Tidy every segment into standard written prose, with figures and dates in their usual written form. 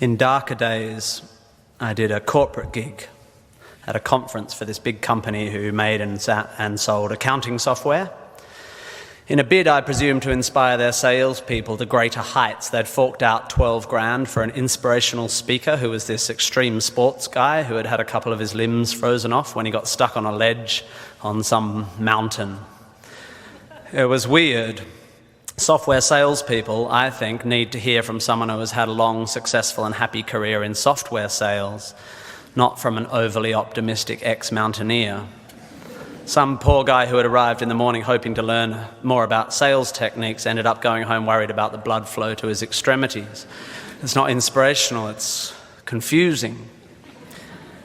In darker days, I did a corporate gig at a conference for this big company who made and sold accounting software. In a bid, I presume, to inspire their salespeople to greater heights, they'd forked out 12 grand for an inspirational speaker who was this extreme sports guy who had had a couple of his limbs frozen off when he got stuck on a ledge on some mountain. It was weird. Software salespeople, I think, need to hear from someone who has had a long, successful and happy career in software sales, not from an overly optimistic ex-mountaineer. Some poor guy who had arrived in the morning hoping to learn more about sales techniques ended up going home worried about the blood flow to his extremities. It's not inspirational, it's confusing.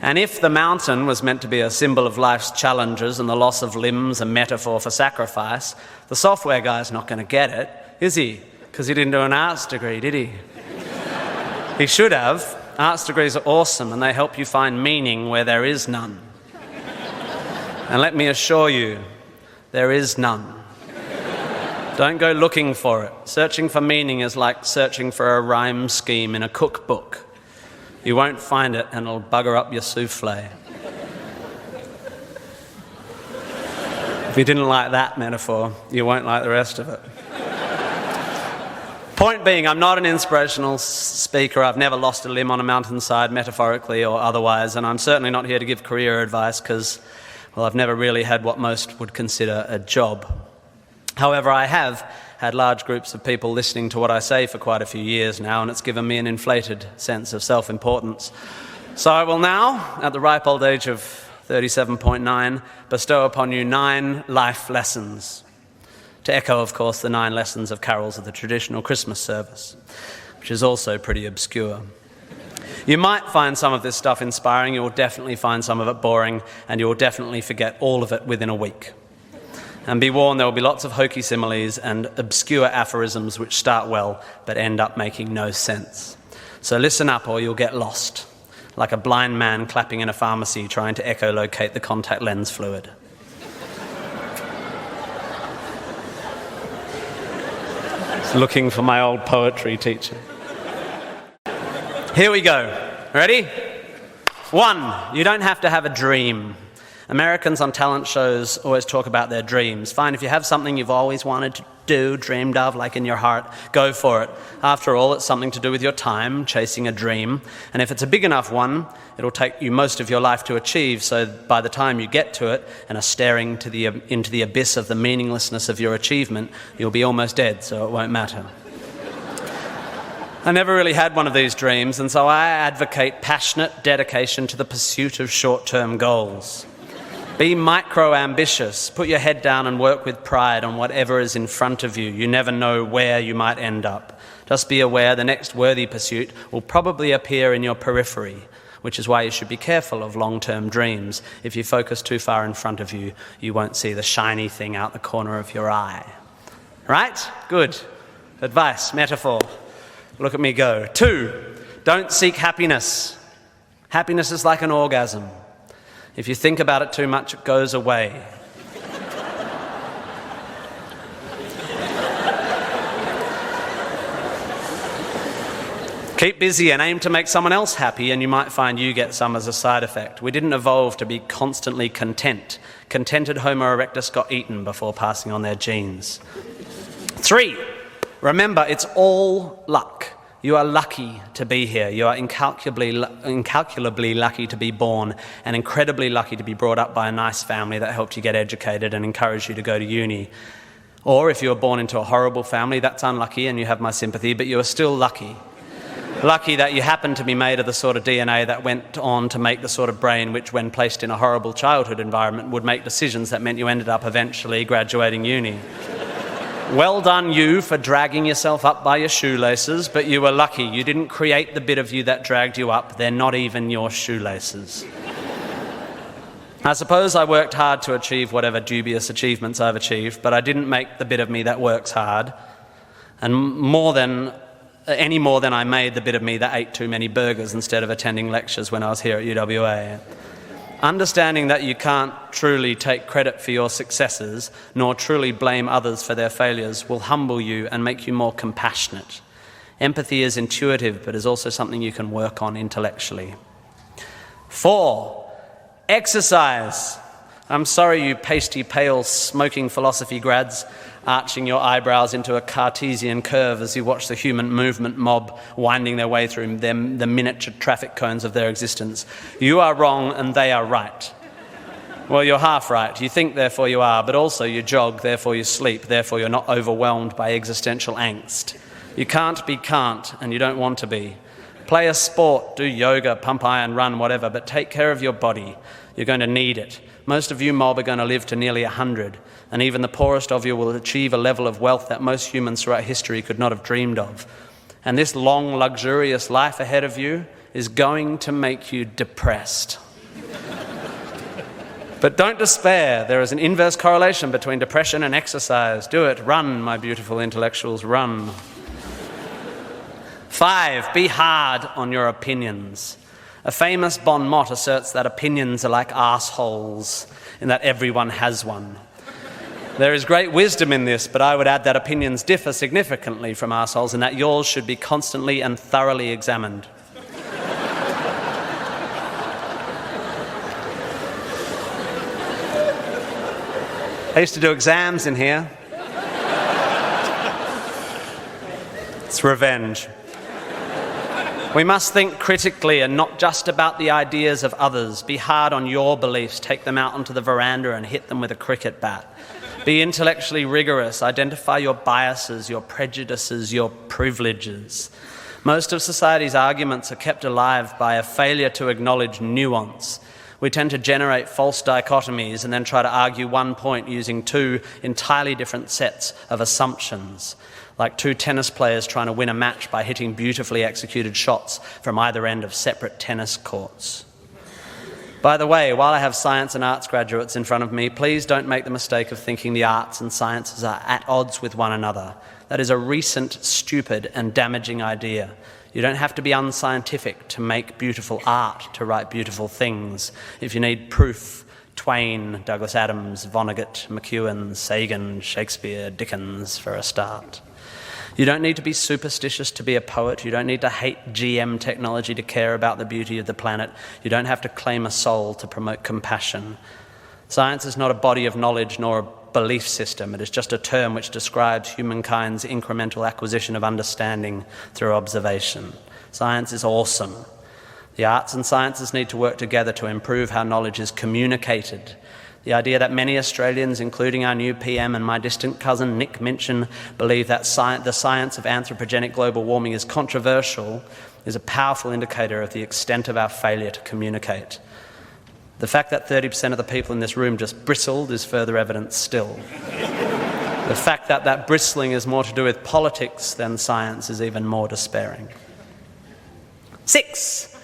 And if the mountain was meant to be a symbol of life's challenges and the loss of limbs a metaphor for sacrifice, the software guy's not going to get it, is he? Because he didn't do an arts degree, did he? He should have. Arts degrees are awesome and they help you find meaning where there is none. And let me assure you, there is none. Don't go looking for it. Searching for meaning is like searching for a rhyme scheme in a cookbook. You won't find it and it'll bugger up your souffle. If you didn't like that metaphor, you won't like the rest of it. Point being, I'm not an inspirational speaker. I've never lost a limb on a mountainside, metaphorically or otherwise, and I'm certainly not here to give career advice because, well, I've never really had what most would consider a job. However, I have had large groups of people listening to what I say for quite a few years now, and it's given me an inflated sense of self-importance. So I will now, at the ripe old age of 37.9, bestow upon you 9 life lessons. To echo, of course, the 9 lessons of carols of the traditional Christmas service, which is also pretty obscure. You might find some of this stuff inspiring, you'll definitely find some of it boring, and you'll definitely forget all of it within a week. And be warned, there will be lots of hokey similes and obscure aphorisms which start well but end up making no sense. So listen up or you'll get lost, like a blind man clapping in a pharmacy trying to echolocate the contact lens fluid. Looking for my old poetry teacher. Here we go. Ready? 1, you don't have to have a dream. Americans on talent shows always talk about their dreams. Fine, if you have something you've always wanted to do, dreamed of, like in your heart, go for it. After all, it's something to do with your time, chasing a dream. And if it's a big enough one, it'll take you most of your life to achieve, so by the time you get to it and are staring into the abyss of the meaninglessness of your achievement, you'll be almost dead, so it won't matter. I never really had one of these dreams, and so I advocate passionate dedication to the pursuit of short-term goals. Be micro-ambitious. Put your head down and work with pride on whatever is in front of you. You never know where you might end up. Just be aware the next worthy pursuit will probably appear in your periphery, which is why you should be careful of long-term dreams. If you focus too far in front of you, you won't see the shiny thing out the corner of your eye. Right? Good. Advice, metaphor. Look at me go. 2, don't seek happiness. Happiness is like an orgasm. If you think about it too much, it goes away. Keep busy and aim to make someone else happy, and you might find you get some as a side effect. We didn't evolve to be constantly content. Contented Homo erectus got eaten before passing on their genes. 3, remember, it's all luck. You are lucky to be here. You are incalculably lucky to be born and incredibly lucky to be brought up by a nice family that helped you get educated and encouraged you to go to uni. Or if you were born into a horrible family, that's unlucky and you have my sympathy, but you are still lucky. Lucky that you happen to be made of the sort of DNA that went on to make the sort of brain which, when placed in a horrible childhood environment, would make decisions that meant you ended up eventually graduating uni. Well done you for dragging yourself up by your shoelaces, but you were lucky. You didn't create the bit of you that dragged you up. They're not even your shoelaces. I suppose I worked hard to achieve whatever dubious achievements I've achieved, but I didn't make the bit of me that works hard. And any more than I made the bit of me that ate too many burgers instead of attending lectures when I was here at UWA. Understanding that you can't truly take credit for your successes, nor truly blame others for their failures, will humble you and make you more compassionate. Empathy is intuitive, but is also something you can work on intellectually. 4, exercise. I'm sorry, you pasty, pale, smoking philosophy grads, arching your eyebrows into a Cartesian curve as you watch the human movement mob winding their way through the miniature traffic cones of their existence. You are wrong and they are right. Well, you're half right. You think, therefore you are, but also you jog, therefore you sleep, therefore you're not overwhelmed by existential angst. You can't be can't, and you don't want to be. Play a sport, do yoga, pump iron, run, whatever, but take care of your body. You're going to need it. Most of you mob are going to live to nearly 100, and even the poorest of you will achieve a level of wealth that most humans throughout history could not have dreamed of. And this long, luxurious life ahead of you is going to make you depressed. But don't despair. There is an inverse correlation between depression and exercise. Do it. Run, my beautiful intellectuals, run. 5, be hard on your opinions. A famous bon mot asserts that opinions are like arseholes, in that everyone has one. There is great wisdom in this, but I would add that opinions differ significantly from arseholes, and that yours should be constantly and thoroughly examined. I used to do exams in here. It's revenge. We must think critically and not just about the ideas of others. Be hard on your beliefs. Take them out onto the veranda and hit them with a cricket bat. Be intellectually rigorous. Identify your biases, your prejudices, your privileges. Most of society's arguments are kept alive by a failure to acknowledge nuance. We tend to generate false dichotomies and then try to argue one point using 2 entirely different sets of assumptions, like 2 tennis players trying to win a match by hitting beautifully executed shots from either end of separate tennis courts. By the way, while I have science and arts graduates in front of me, please don't make the mistake of thinking the arts and sciences are at odds with one another. That is a recent, stupid, and damaging idea. You don't have to be unscientific to make beautiful art, to write beautiful things. If you need proof, Twain, Douglas Adams, Vonnegut, McEwen, Sagan, Shakespeare, Dickens for a start. You don't need to be superstitious to be a poet. You don't need to hate GM technology to care about the beauty of the planet. You don't have to claim a soul to promote compassion. Science is not a body of knowledge nor a belief system. It is just a term which describes humankind's incremental acquisition of understanding through observation. Science is awesome. The arts and sciences need to work together to improve how knowledge is communicated. The idea that many Australians, including our new PM and my distant cousin Nick Minchin, believe that the science of anthropogenic global warming is controversial is a powerful indicator of the extent of our failure to communicate. The fact that 30% of the people in this room just bristled is further evidence still. The fact that that bristling is more to do with politics than science is even more despairing. 6,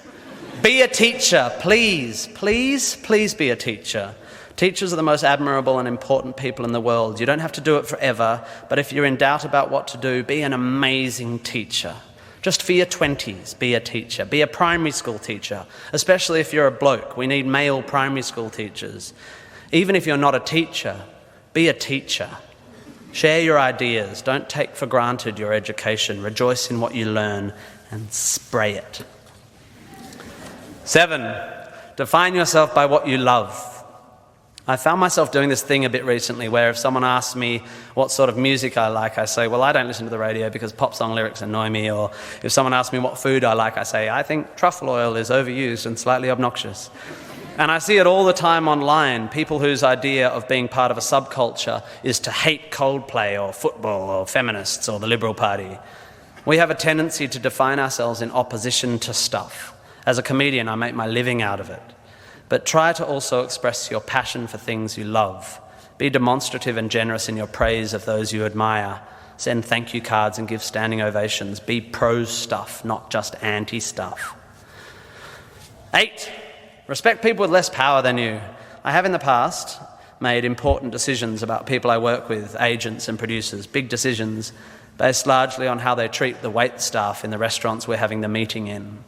be a teacher. Please, please, please be a teacher. Teachers are the most admirable and important people in the world. You don't have to do it forever, but if you're in doubt about what to do, be an amazing teacher. Just for your 20s, be a teacher. Be a primary school teacher, especially if you're a bloke. We need male primary school teachers. Even if you're not a teacher, be a teacher. Share your ideas. Don't take for granted your education. Rejoice in what you learn and spray it. 7, define yourself by what you love. I found myself doing this thing a bit recently where if someone asks me what sort of music I like, I say, well, I don't listen to the radio because pop song lyrics annoy me. Or if someone asks me what food I like, I say, I think truffle oil is overused and slightly obnoxious. And I see it all the time online, people whose idea of being part of a subculture is to hate Coldplay or football or feminists or the Liberal Party. We have a tendency to define ourselves in opposition to stuff. As a comedian, I make my living out of it. But try to also express your passion for things you love. Be demonstrative and generous in your praise of those you admire. Send thank you cards and give standing ovations. Be pro stuff, not just anti stuff. 8, respect people with less power than you. I have in the past made important decisions about people I work with, agents and producers, big decisions based largely on how they treat the wait staff in the restaurants we're having the meeting in.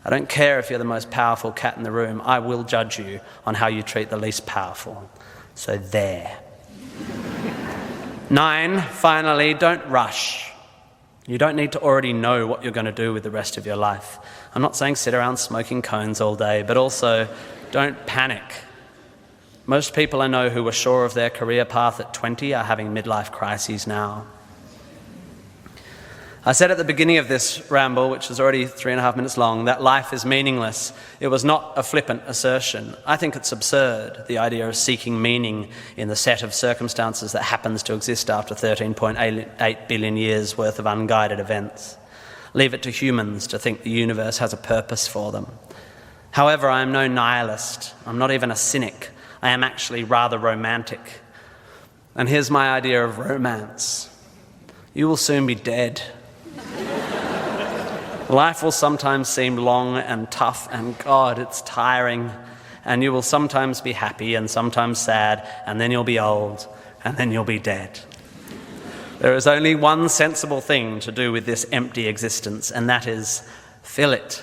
I don't care if you're the most powerful cat in the room. I will judge you on how you treat the least powerful. So there. 9, finally, don't rush. You don't need to already know what you're going to do with the rest of your life. I'm not saying sit around smoking cones all day, but also don't panic. Most people I know who were sure of their career path at 20 are having midlife crises now. I said at the beginning of this ramble, which is already 3.5 minutes long, that life is meaningless. It was not a flippant assertion. I think it's absurd, the idea of seeking meaning in the set of circumstances that happens to exist after 13.8 billion years worth of unguided events. Leave it to humans to think the universe has a purpose for them. However, I am no nihilist. I'm not even a cynic. I am actually rather romantic. And here's my idea of romance. You will soon be dead. Life will sometimes seem long and tough, and God, it's tiring. And you will sometimes be happy and sometimes sad, and then you'll be old, and then you'll be dead. There is only one sensible thing to do with this empty existence, and that is fill it.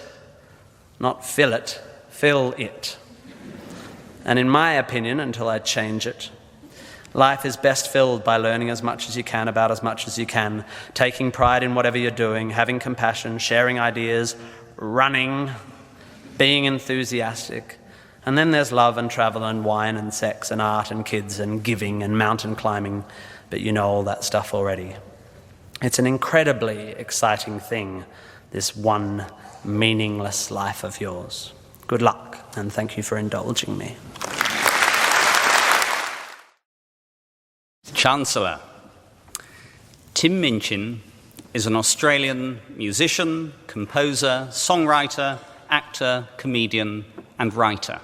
Not fill it, fill it. And in my opinion, until I change it, life is best filled by learning as much as you can about as much as you can, taking pride in whatever you're doing, having compassion, sharing ideas, running, being enthusiastic. And then there's love and travel and wine and sex and art and kids and giving and mountain climbing, but you know all that stuff already. It's an incredibly exciting thing, this one meaningless life of yours. Good luck, and thank you for indulging me. Chancellor. Tim Minchin is an Australian musician, composer, songwriter, actor, comedian, and writer.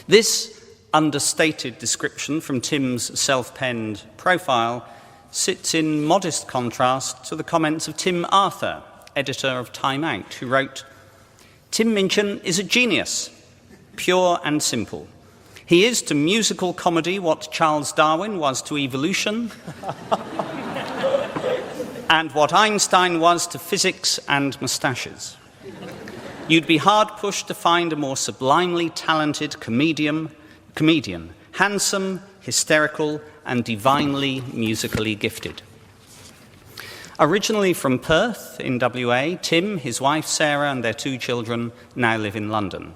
This understated description from Tim's self-penned profile sits in modest contrast to the comments of Tim Arthur, editor of Time Out, who wrote, "Tim Minchin is a genius, pure and simple. He is to musical comedy what Charles Darwin was to evolution, and what Einstein was to physics and moustaches. You'd be hard-pushed to find a more sublimely talented comedian, handsome, hysterical, and divinely musically gifted." Originally from Perth in WA, Tim, his wife Sarah, and their 2 children now live in London.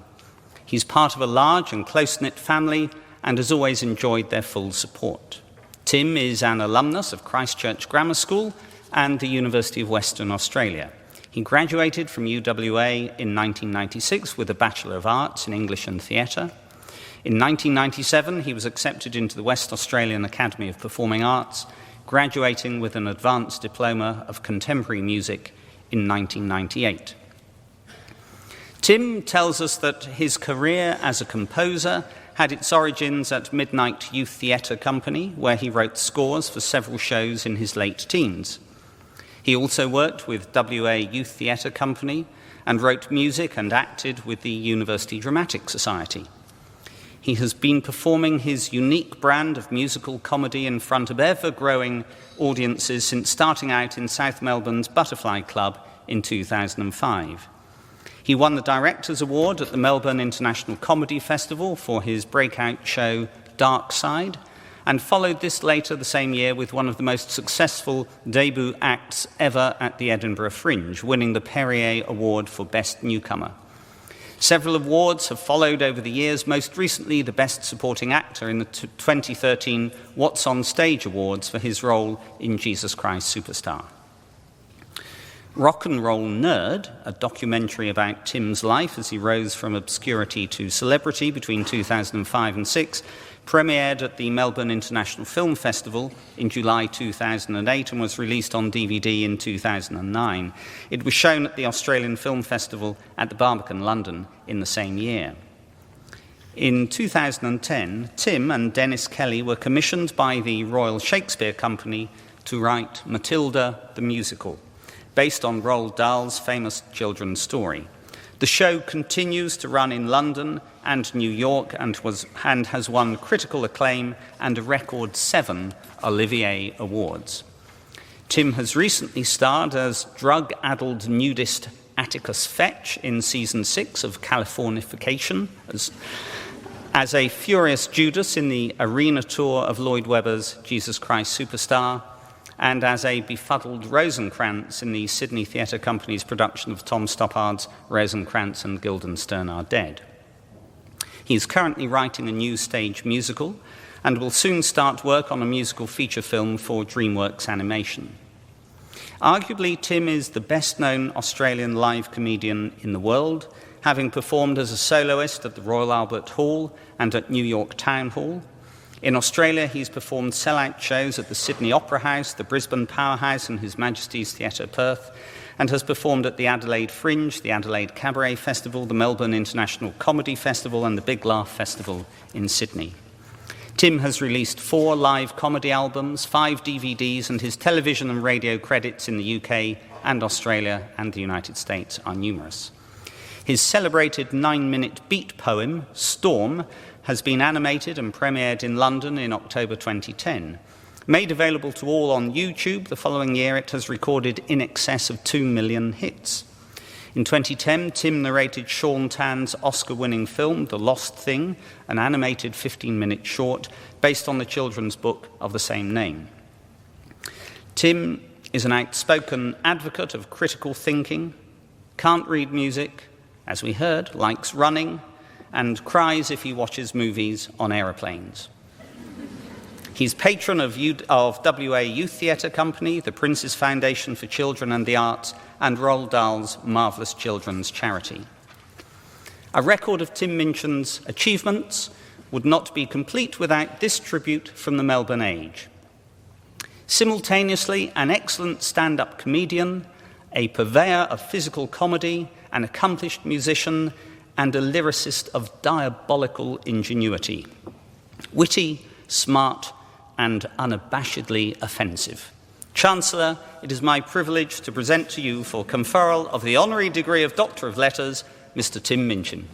He's part of a large and close-knit family and has always enjoyed their full support. Tim is an alumnus of Christchurch Grammar School and the University of Western Australia. He graduated from UWA in 1996 with a Bachelor of Arts in English and Theatre. In 1997, he was accepted into the West Australian Academy of Performing Arts, graduating with an advanced diploma of contemporary music in 1998. Tim tells us that his career as a composer had its origins at Midnight Youth Theatre Company, where he wrote scores for several shows in his late teens. He also worked with WA Youth Theatre Company and wrote music and acted with the University Dramatic Society. He has been performing his unique brand of musical comedy in front of ever-growing audiences since starting out in South Melbourne's Butterfly Club in 2005. He won the Directors' Award at the Melbourne International Comedy Festival for his breakout show Dark Side, and followed this later the same year with one of the most successful debut acts ever at the Edinburgh Fringe, winning the Perrier Award for Best Newcomer. Several awards have followed over the years, most recently the Best Supporting Actor in the 2013 What's on Stage Awards for his role in Jesus Christ Superstar. Rock and Roll Nerd, a documentary about Tim's life as he rose from obscurity to celebrity between 2005 and 2006, premiered at the Melbourne International Film Festival in July 2008 and was released on DVD in 2009. It was shown at the Australian Film Festival at the Barbican, London, in the same year. In 2010, Tim and Dennis Kelly were commissioned by the Royal Shakespeare Company to write Matilda the Musical, based on Roald Dahl's famous children's story. The show continues to run in London and New York and has won critical acclaim and a record 7 Olivier Awards. Tim has recently starred as drug-addled nudist Atticus Fetch in Season 6 of Californication, as a furious Judas in the arena tour of Lloyd Webber's Jesus Christ Superstar, and as a befuddled Rosencrantz in the Sydney Theatre Company's production of Tom Stoppard's Rosencrantz and Guildenstern Are Dead. He is currently writing a new stage musical and will soon start work on a musical feature film for DreamWorks Animation. Arguably, Tim is the best-known Australian live comedian in the world, having performed as a soloist at the Royal Albert Hall and at New York Town Hall. In Australia, he's performed sell-out shows at the Sydney Opera House, the Brisbane Powerhouse and His Majesty's Theatre Perth, and has performed at the Adelaide Fringe, the Adelaide Cabaret Festival, the Melbourne International Comedy Festival and the Big Laugh Festival in Sydney. Tim has released 4 live comedy albums, 5 DVDs, and his television and radio credits in the UK and Australia and the United States are numerous. His celebrated 9-minute beat poem, Storm, has been animated and premiered in London in October 2010. Made available to all on YouTube the following year, it has recorded in excess of 2 million hits. In 2010, Tim narrated Sean Tan's Oscar-winning film, The Lost Thing, an animated 15-minute short based on the children's book of the same name. Tim is an outspoken advocate of critical thinking, can't read music, as we heard, likes running, and cries if he watches movies on aeroplanes. He's patron of WA Youth Theatre Company, the Prince's Foundation for Children and the Arts, and Roald Dahl's Marvellous Children's Charity. A record of Tim Minchin's achievements would not be complete without this tribute from the Melbourne Age. Simultaneously, an excellent stand-up comedian, a purveyor of physical comedy, an accomplished musician, and a lyricist of diabolical ingenuity. Witty, smart, and unabashedly offensive. Chancellor, it is my privilege to present to you for conferral of the honorary degree of Doctor of Letters, Mr. Tim Minchin.